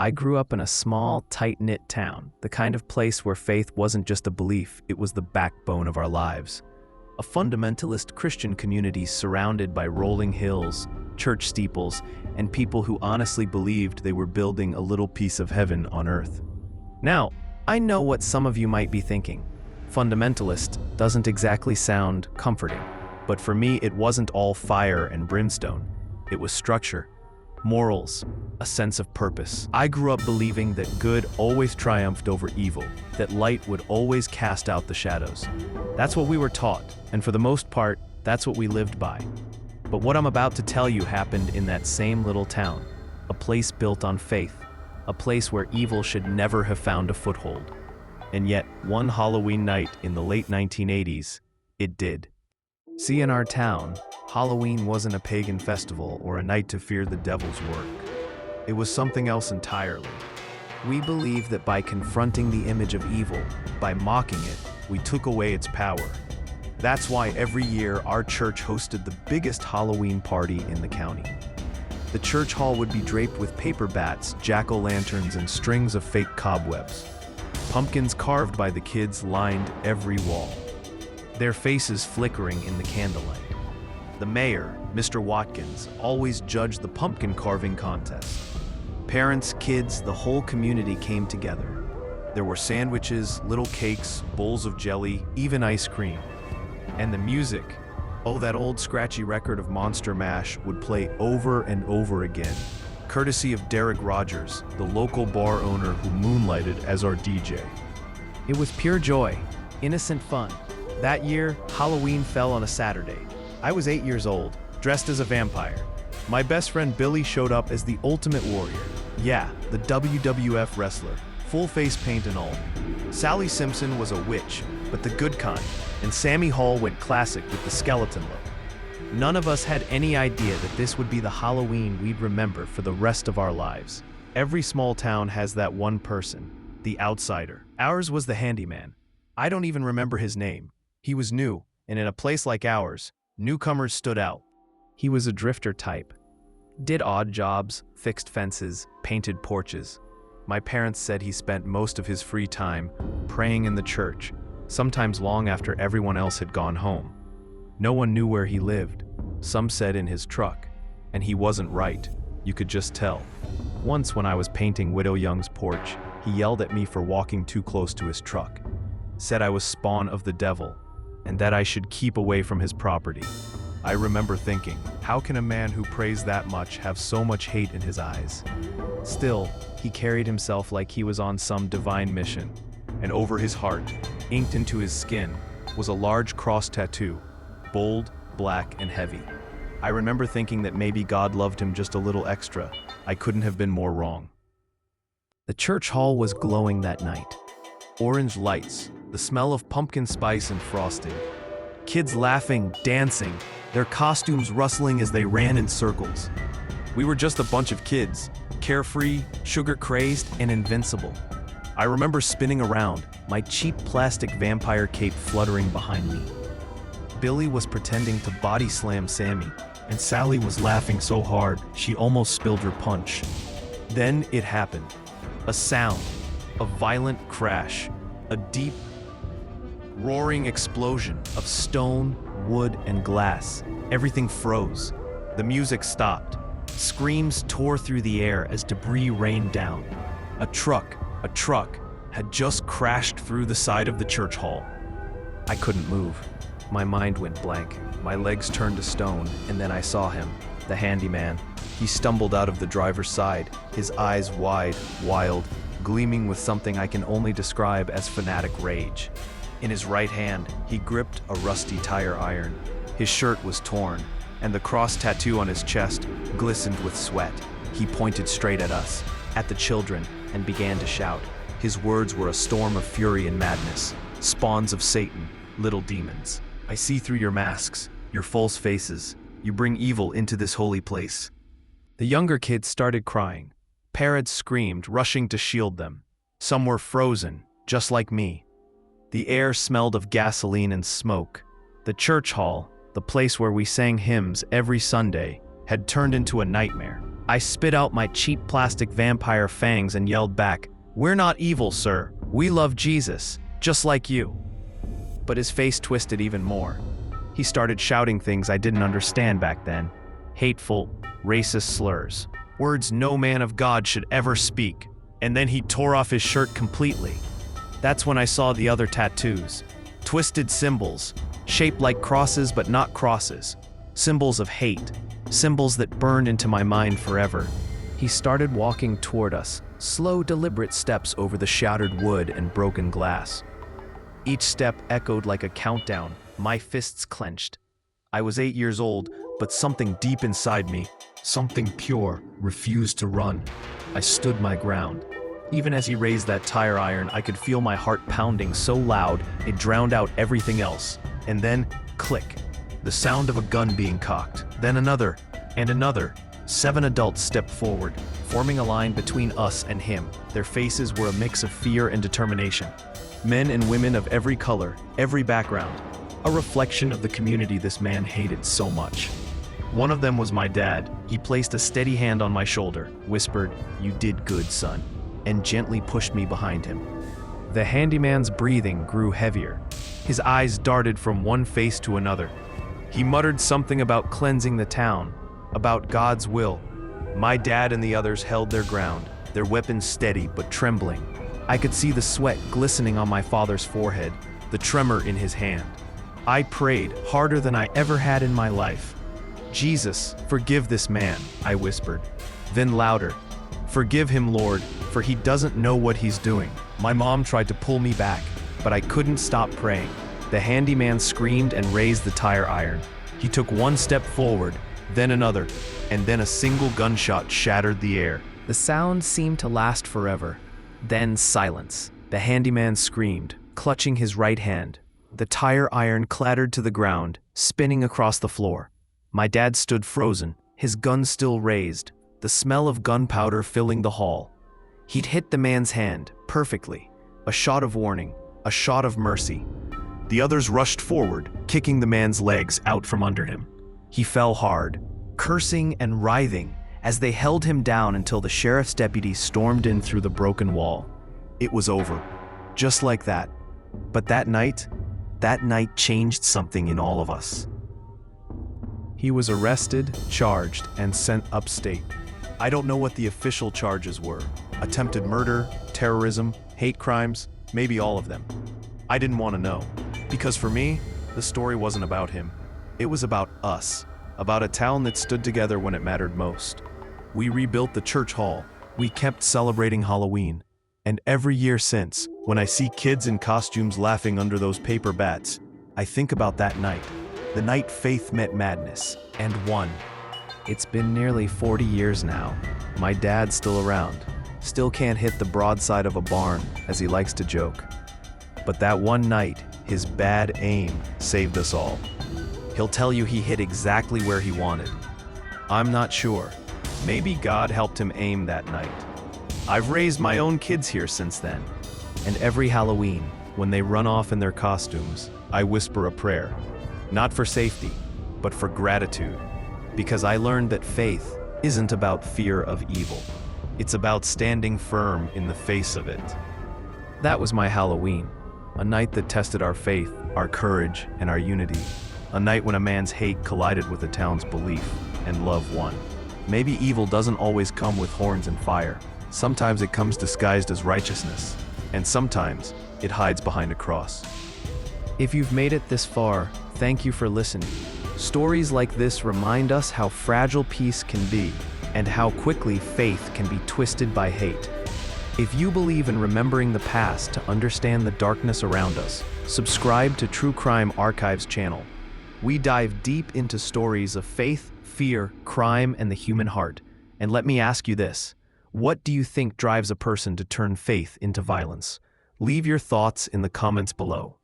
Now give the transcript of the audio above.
I grew up in a small, tight-knit town, the kind of place where faith wasn't just a belief, it was the backbone of our lives. A fundamentalist Christian community surrounded by rolling hills, church steeples, and people who honestly believed they were building a little piece of heaven on earth. Now, I know what some of you might be thinking. Fundamentalist doesn't exactly sound comforting, but for me it wasn't all fire and brimstone. It was structure, morals, a sense of purpose. I grew up believing that good always triumphed over evil, that light would always cast out the shadows. That's what we were taught, and for the most part, that's what we lived by. But what I'm about to tell you happened in that same little town, a place built on faith, a place where evil should never have found a foothold. And yet, one Halloween night in the late 1980s, it did. See, in our town, Halloween wasn't a pagan festival or a night to fear the devil's work. It was something else entirely. We believed that by confronting the image of evil, by mocking it, we took away its power. That's why every year our church hosted the biggest Halloween party in the county. The church hall would be draped with paper bats, jack-o'-lanterns, and strings of fake cobwebs. Pumpkins carved by the kids lined every wall, their faces flickering in the candlelight. The mayor, Mr. Watkins, always judged the pumpkin carving contest. Parents, kids, the whole community came together. There were sandwiches, little cakes, bowls of jelly, even ice cream. And the music, oh, that old scratchy record of Monster Mash would play over and over again, courtesy of Derek Rogers, the local bar owner who moonlighted as our DJ. It was pure joy, innocent fun. That year, Halloween fell on a Saturday. I was 8 years old, dressed as a vampire. My best friend Billy showed up as the ultimate warrior. Yeah, the WWF wrestler, full face paint and all. Sally Simpson was a witch, but the good kind, and Sammy Hall went classic with the skeleton look. None of us had any idea that this would be the Halloween we'd remember for the rest of our lives. Every small town has that one person, the outsider. Ours was the handyman. I don't even remember his name. He was new, and in a place like ours, newcomers stood out. He was a drifter type. Did odd jobs, fixed fences, painted porches. My parents said he spent most of his free time praying in the church, sometimes long after everyone else had gone home. No one knew where he lived. Some said in his truck, and he wasn't right. You could just tell. Once when I was painting Widow Young's porch, he yelled at me for walking too close to his truck, said I was spawn of the devil, and that I should keep away from his property. I remember thinking, how can a man who prays that much have so much hate in his eyes? Still, he carried himself like he was on some divine mission, and over his heart, inked into his skin, was a large cross tattoo, bold, black, and heavy. I remember thinking that maybe God loved him just a little extra. I couldn't have been more wrong. The church hall was glowing that night. Orange lights, the smell of pumpkin spice and frosting. Kids laughing, dancing, their costumes rustling as they ran in circles. We were just a bunch of kids, carefree, sugar-crazed, and invincible. I remember spinning around, my cheap plastic vampire cape fluttering behind me. Billy was pretending to body slam Sammy, and Sally was laughing so hard she almost spilled her punch. Then it happened. A sound, a violent crash, a deep, roaring explosion of stone, wood, and glass. Everything froze. The music stopped. Screams tore through the air as debris rained down. A truck had just crashed through the side of the church hall. I couldn't move. My mind went blank. My legs turned to stone, and then I saw him, the handyman. He stumbled out of the driver's side, his eyes wide, wild, gleaming with something I can only describe as fanatic rage. In his right hand, he gripped a rusty tire iron. His shirt was torn, and the cross tattoo on his chest glistened with sweat. He pointed straight at us, at the children, and began to shout. His words were a storm of fury and madness. Spawns of Satan, little demons. I see through your masks, your false faces. You bring evil into this holy place. The younger kids started crying. Parents screamed, rushing to shield them. Some were frozen, just like me. The air smelled of gasoline and smoke. The church hall, the place where we sang hymns every Sunday, had turned into a nightmare. I spit out my cheap plastic vampire fangs and yelled back, "We're not evil, sir. We love Jesus, just like you." But his face twisted even more. He started shouting things I didn't understand back then. Hateful, racist slurs. Words no man of God should ever speak. And then he tore off his shirt completely. That's when I saw the other tattoos. Twisted symbols, shaped like crosses but not crosses. Symbols of hate. Symbols that burned into my mind forever. He started walking toward us, slow, deliberate steps over the shattered wood and broken glass. Each step echoed like a countdown, my fists clenched. I was 8 years old, but something deep inside me, something pure, refused to run. I stood my ground. Even as he raised that tire iron, I could feel my heart pounding so loud it drowned out everything else. And then, click. The sound of a gun being cocked, then another, and another. 7 adults stepped forward, forming a line between us and him. Their faces were a mix of fear and determination. Men and women of every color, every background, a reflection of the community this man hated so much. One of them was my dad. He placed a steady hand on my shoulder, whispered, "You did good, son," and gently pushed me behind him. The handyman's breathing grew heavier. His eyes darted from one face to another. He muttered something about cleansing the town, about God's will. My dad and the others held their ground, their weapons steady but trembling. I could see the sweat glistening on my father's forehead, the tremor in his hand. I prayed harder than I ever had in my life. "Jesus, forgive this man," I whispered. Then louder, "Forgive him, Lord, for he doesn't know what he's doing." My mom tried to pull me back, but I couldn't stop praying. The handyman screamed and raised the tire iron. He took one step forward, then another, and then a single gunshot shattered the air. The sound seemed to last forever. Then silence. The handyman screamed, clutching his right hand. The tire iron clattered to the ground, spinning across the floor. My dad stood frozen, his gun still raised, the smell of gunpowder filling the hall. He'd hit the man's hand, perfectly. A shot of warning, a shot of mercy. The others rushed forward, kicking the man's legs out from under him. He fell hard, cursing and writhing, as they held him down until the sheriff's deputy stormed in through the broken wall. It was over, just like that. But that night changed something in all of us. He was arrested, charged, and sent upstate. I don't know what the official charges were. Attempted murder, terrorism, hate crimes, maybe all of them. I didn't want to know. Because for me, the story wasn't about him. It was about us, about a town that stood together when it mattered most. We rebuilt the church hall. We kept celebrating Halloween. And every year since, when I see kids in costumes laughing under those paper bats, I think about that night. The night faith met madness, and won. It's been nearly 40 years now. My dad's still around. Still can't hit the broadside of a barn, as he likes to joke. But that one night, his bad aim saved us all. He'll tell you he hit exactly where he wanted. I'm not sure. Maybe God helped him aim that night. I've raised my own kids here since then. And every Halloween, when they run off in their costumes, I whisper a prayer. Not for safety, but for gratitude. Because I learned that faith isn't about fear of evil. It's about standing firm in the face of it. That was my Halloween. A night that tested our faith, our courage, and our unity. A night when a man's hate collided with a town's belief, and love won. Maybe evil doesn't always come with horns and fire. Sometimes it comes disguised as righteousness, and sometimes it hides behind a cross. If you've made it this far, thank you for listening. Stories like this remind us how fragile peace can be, and how quickly faith can be twisted by hate. If you believe in remembering the past to understand the darkness around us, subscribe to True Crime Archives channel. We dive deep into stories of faith, fear, crime, and the human heart. And let me ask you this: what do you think drives a person to turn faith into violence? Leave your thoughts in the comments below.